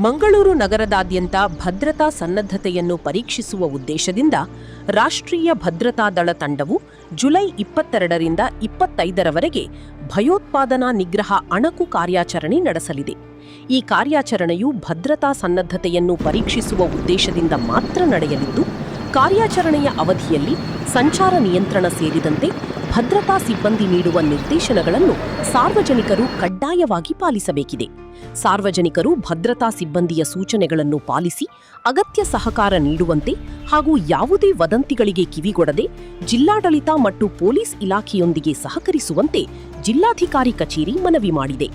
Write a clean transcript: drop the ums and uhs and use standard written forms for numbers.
ಮಂಗಳೂರು ನಗರದಾದ್ಯಂತ ಭದ್ರತಾ ಸನ್ನದ್ಧತೆಯನ್ನು ಪರೀಕ್ಷಿಸುವ ಉದ್ದೇಶದಿಂದ ರಾಷ್ಟ್ರೀಯ ಭದ್ರತಾ ದಳ ತಂಡವು ಜುಲೈ 22ರಿಂದ 25ರವರೆಗೆ ಭಯೋತ್ಪಾದನಾ ನಿಗ್ರಹ ಅಣಕು ಕಾರ್ಯಾಚರಣೆ ನಡೆಸಲಿದೆ. ಈ ಕಾರ್ಯಾಚರಣೆಯು ಭದ್ರತಾ ಸನ್ನದ್ಧತೆಯನ್ನು ಪರೀಕ್ಷಿಸುವ ಉದ್ದೇಶದಿಂದ ಮಾತ್ರ ನಡೆಯಲಿದ್ದು, ಕಾರ್ಯಾಚರಣೆಯ ಅವಧಿಯಲ್ಲಿ ಸಂಚಾರ ನಿಯಂತ್ರಣ ಸೇರಿದಂತೆ ಭದ್ರತಾ ಸಿಬ್ಬಂದಿ ನೀಡುವ ನಿರ್ದೇಶನಗಳನ್ನು ಸಾರ್ವಜನಿಕರು ಕಡ್ಡಾಯವಾಗಿ ಪಾಲಿಸಬೇಕಿದೆ. ಸಾರ್ವಜನಿಕರು ಭದ್ರತಾ ಸಿಬ್ಬಂದಿಯ ಸೂಚನೆಗಳನ್ನು ಪಾಲಿಸಿ ಅಗತ್ಯ ಸಹಕಾರ ನೀಡುವಂತೆ ಹಾಗೂ ಯಾವುದೇ ವದಂತಿಗಳಿಗೆ ಕಿವಿಗೊಡದೆ ಜಿಲ್ಲಾಡಳಿತ ಮತ್ತು ಪೊಲೀಸ್ ಇಲಾಖೆಯೊಂದಿಗೆ ಸಹಕರಿಸುವಂತೆ ಜಿಲ್ಲಾಧಿಕಾರಿ ಕಚೇರಿ ಮನವಿ ಮಾಡಿದೆ.